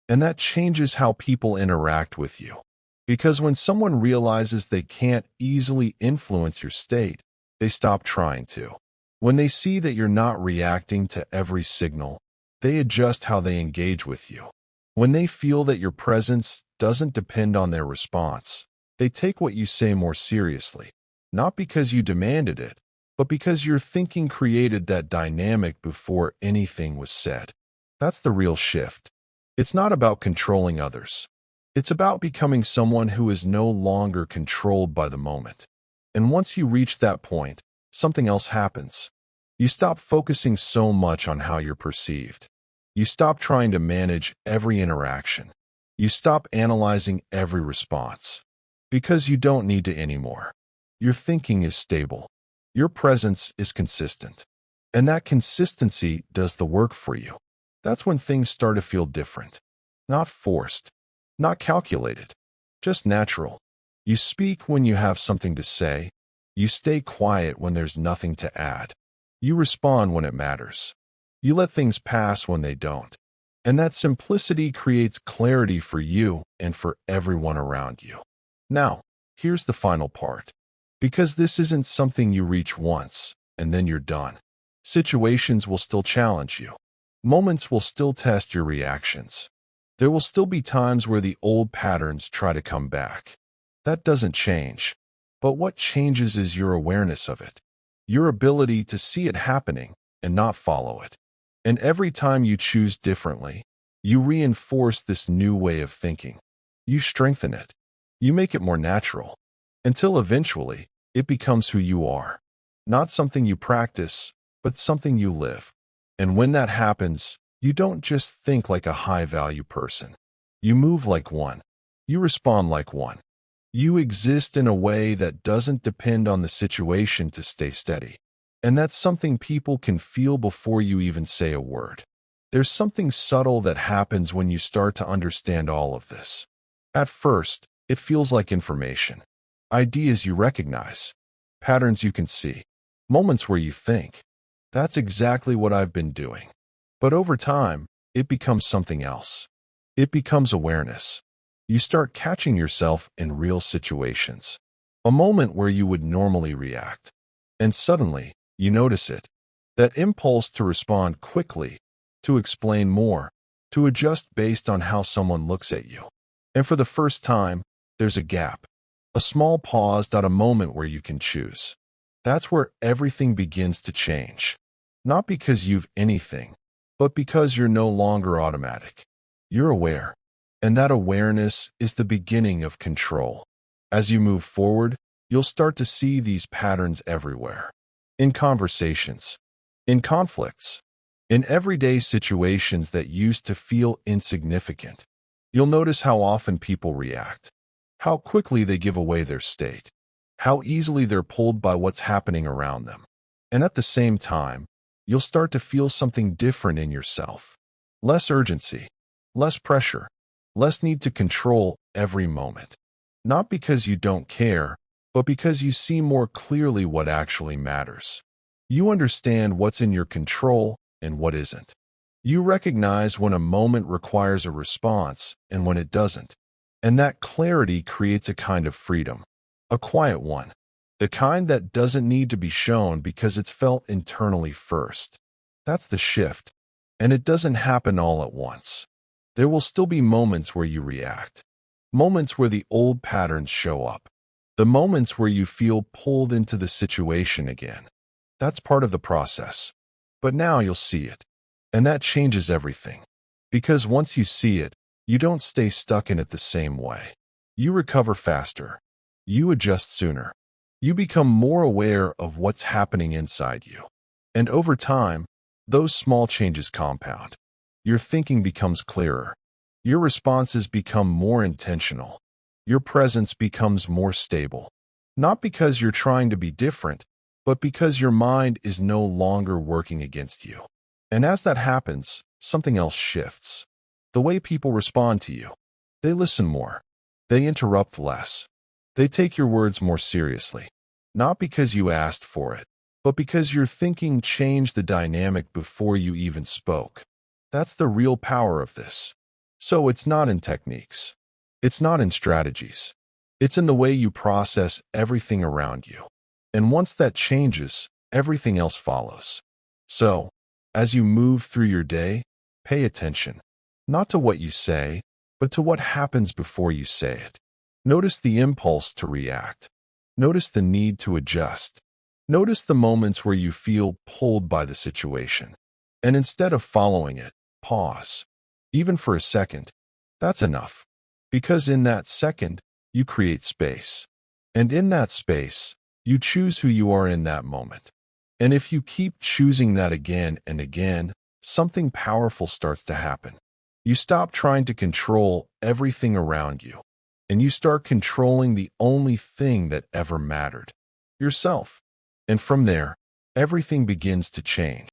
And that changes how people interact with you. Because when someone realizes they can't easily influence your state, they stop trying to. When they see that you're not reacting to every signal, they adjust how they engage with you. When they feel that your presence doesn't depend on their response, they take what you say more seriously. Not because you demanded it, but because your thinking created that dynamic before anything was said. That's the real shift. It's not about controlling others. It's about becoming someone who is no longer controlled by the moment. And once you reach that point, something else happens. You stop focusing so much on how you're perceived. You stop trying to manage every interaction. You stop analyzing every response. Because you don't need to anymore. Your thinking is stable. Your presence is consistent. And that consistency does the work for you. That's when things start to feel different. Not forced. Not calculated. Just natural. You speak when you have something to say. You stay quiet when there's nothing to add. You respond when it matters. You let things pass when they don't. And that simplicity creates clarity for you and for everyone around you. Now, here's the final part. Because this isn't something you reach once, and then you're done. Situations will still challenge you. Moments will still test your reactions. There will still be times where the old patterns try to come back. That doesn't change. But what changes is your awareness of it. Your ability to see it happening and not follow it. And every time you choose differently, you reinforce this new way of thinking. You strengthen it. You make it more natural. Until eventually, it becomes who you are. Not something you practice, but something you live. And when that happens, you don't just think like a high-value person. You move like one. You respond like one. You exist in a way that doesn't depend on the situation to stay steady. And that's something people can feel before you even say a word. There's something subtle that happens when you start to understand all of this. At first, it feels like information. Ideas you recognize. Patterns you can see. Moments where you think, that's exactly what I've been doing. But over time, it becomes something else. It becomes awareness. You start catching yourself in real situations. A moment where you would normally react. And suddenly, you notice it. That impulse to respond quickly, to explain more, to adjust based on how someone looks at you. And for the first time, there's a gap. A small pause, not a moment where you can choose. That's where everything begins to change. Not because you've anything, but because you're no longer automatic. You're aware. And that awareness is the beginning of control. As you move forward, you'll start to see these patterns everywhere. In conversations, in conflicts, in everyday situations that used to feel insignificant. You'll notice how often people react, how quickly they give away their state, how easily they're pulled by what's happening around them. And at the same time, you'll start to feel something different in yourself. Less urgency, less pressure, less need to control every moment. Not because you don't care, but because you see more clearly what actually matters. You understand what's in your control and what isn't. You recognize when a moment requires a response and when it doesn't. And that clarity creates a kind of freedom, a quiet one, the kind that doesn't need to be shown because it's felt internally first. That's the shift, and it doesn't happen all at once. There will still be moments where you react, moments where the old patterns show up, the moments where you feel pulled into the situation again. That's part of the process. But now you'll see it, and that changes everything. Because once you see it, you don't stay stuck in it the same way. You recover faster. You adjust sooner. You become more aware of what's happening inside you. And over time, those small changes compound. Your thinking becomes clearer. Your responses become more intentional. Your presence becomes more stable. Not because you're trying to be different, but because your mind is no longer working against you. And as that happens, something else shifts. The way people respond to you. They listen more. They interrupt less. They take your words more seriously. Not because you asked for it, but because your thinking changed the dynamic before you even spoke. That's the real power of this. So it's not in techniques. It's not in strategies. It's in the way you process everything around you. And once that changes, everything else follows. So, as you move through your day, pay attention. Not to what you say, but to what happens before you say it. Notice the impulse to react. Notice the need to adjust. Notice the moments where you feel pulled by the situation. And instead of following it, pause. Even for a second. That's enough. Because in that second, you create space. And in that space, you choose who you are in that moment. And if you keep choosing that again and again, something powerful starts to happen. You stop trying to control everything around you, and you start controlling the only thing that ever mattered, yourself. And from there, everything begins to change.